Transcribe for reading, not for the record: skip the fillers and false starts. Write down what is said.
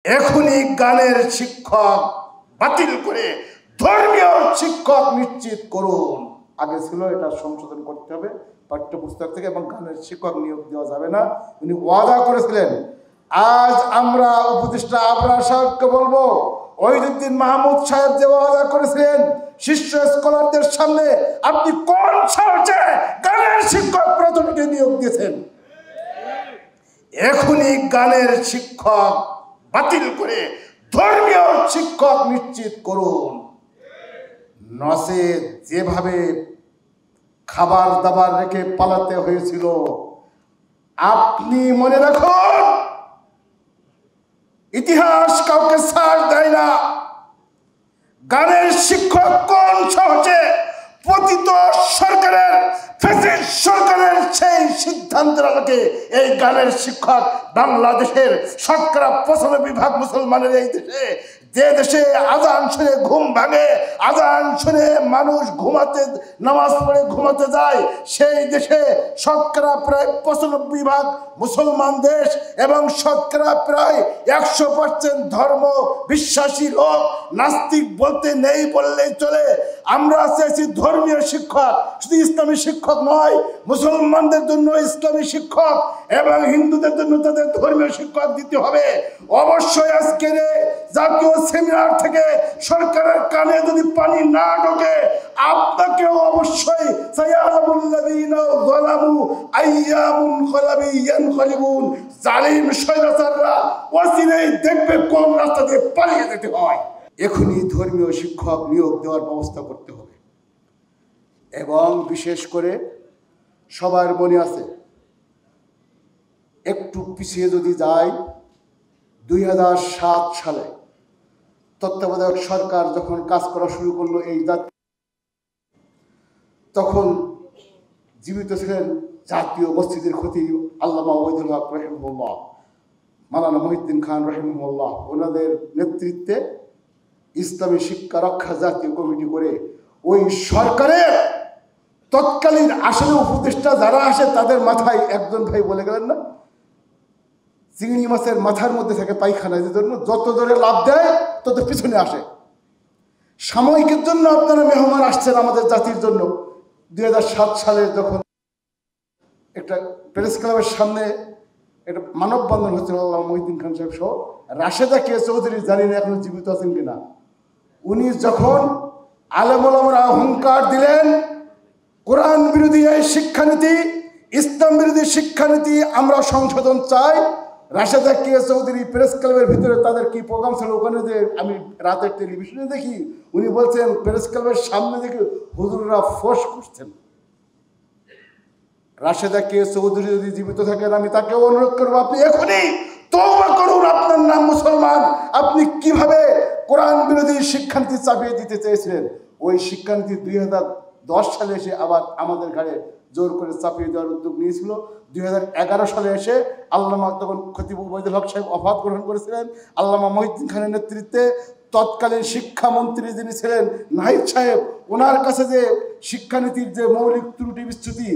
এখনই গানের শিক্ষক বাতিল করে ধর্মীয় শিক্ষক নিশ্চিত করুন। আগে ছিল এটা সংশোধন করতে হবে পাঠ্যপুস্তক থেকে, এবং গানের শিক্ষক নিয়োগ দেওয়া যাবে না। উনি ওয়াদা করেছিলেন। আজ আমরা উপদেষ্টা আবরার সাহেবকে বলবো, ওহিদুদ্দিন মাহমুদ সাহেব যে ওয়াদা করেছিলেন শীর্ষ স্কলারদের সামনে, আপনি কোন সাহসে গানের শিক্ষক প্রথমকে নিয়োগ দিয়েছেন? এখনই গানের শিক্ষক বাতিল করে ধর্মীয় শিক্ষক নিশ্চিত করুন। নচেত যেভাবে খাবার দাবার রেখে পালাতে হয়েছিল, আপনি মনে রাখুন, ইতিহাস কাউকে ছাড় দেয় না। গানের শিক্ষক কোন সাহসে পতিত সরকারের, ফ্যাসিস্ট সরকারের সেই সিদ্ধান্তের আলোকে এই গানের শিক্ষক বাংলাদেশের 95% মুসলমানের এই দেশে, যে দেশে আজান শুনে ঘুম ভাঙে, আজান শুনে মানুষ ঘুমাতে, নামাজ পড়ে ঘুমাতে যায়, সেই দেশে প্রায় 95% মুসলমান দেশ, এবং প্রায় 100% ধর্ম বিশ্বাসী লোক। নাস্তিক বলতে নেই বললেই চলে। আমরা চাইছি ধর্মীয় শিক্ষক, শুধু ইসলামী শিক্ষক নয়, মুসলমানদের জন্য ইসলামী শিক্ষক এবং হিন্দুদের জন্য তাদের ধর্মীয় শিক্ষক দিতে হবে। অবশ্যই আজকের জাতীয় সেমিনার থেকে সরকারের কানে যদি পানি না ঢোকে, আপনাকেও অবশ্যই সায়ালামুল্লাযীনা যালামু আইয়ামুন ইয়ানকালিবুন, জালিম স্বৈরাচাররা অচিরেই দেখবে কোন রাস্তা দিয়ে পালিয়ে যেতে হয়। এখনই ধর্মীয় শিক্ষক নিয়োগ দেওয়ার ব্যবস্থা করতে হবে। এবং বিশেষ করে সবার মনে আছে, একটু পিছিয়ে যদি যাই, 2007 সালে তত্ত্বাবধায়ক সরকার যখন কাজ করা শুরু করলো এই জাতি, তখন জীবিত ছিলেন জাতীয় মসজিদের খতিব আল্লামা ওবায়দুল হক রাহিমাহুল্লাহ, মাওলানা মহিউদ্দিন খান রাহিমাহুল্লাহ। ওনাদের নেতৃত্বে ইসলামী শিক্ষা রক্ষা জাতীয় কমিটি করে ওই সরকারের তৎকালীন আসলে উপদেষ্টা যারা আসে তাদের মাথায় একজন ভাই বলে গেলেন না, চিংড়ি মাছের মাথার মধ্যে থাকে পায়খানা, যে জন্য যত জোরে লাভ দেয় তত পিছনে আসে। সাময়িকের জন্য আপনারা মেহমান আসছেন আমাদের জাতির জন্য। 2007 সালে যখন একটা প্রেস ক্লাবের সামনে একটা মানববন্ধন হচ্ছিল, আল্লামা মহিউদ্দিন খান সাহেব সহ, রাশেদা কে চৌধুরী, জানি না এখন জীবিত আছেন কিনা, উনি যখন আলেম ওলামারা হুঙ্কার দিলেন কোরআন বিরোধী এই শিক্ষানীতি, ইসলাম বিরোধী শিক্ষানীতি আমরা সংশোধন চাই, রাশেদা কে চৌধুরী প্রেস ক্লাবের ভিতরে তাদের কি প্রোগ্রাম ছিল, ওখানে যে আমি রাতের টেলিভিশনে দেখি, উনি বলছেন প্রেস ক্লাবের সামনে দেখে হুজুররা ফোঁস করছেন। রাশেদা কে চৌধুরী যদি জীবিত থাকেন, আমি তাকে অনুরোধ করবো, আপনি এখনই তওবা করুন। আপনার নাম মুসলমান, আপনি কিভাবে কোরআন বিরোধী শিক্ষানীতি চাপিয়ে দিতে চেয়েছিলেন? ওই শিক্ষানীতি 2010 সালে এসে আবার আমাদের ঘাড়ে জোর করে চাপিয়ে দেওয়ার উদ্যোগ নিয়েছিল। 2011 সালে এসে আল্লামা, তখন খতিব ওবায়দুল হক সাহেব ওফাত গ্রহণ করেছিলেন, আল্লামা মহিউদ্দিন খানের নেতৃত্বে তৎকালীন শিক্ষামন্ত্রী যিনি ছিলেন নাহিদ সাহেব, ওনার কাছে যে শিক্ষানীতির যে মৌলিক ত্রুটি বিচ্যুতি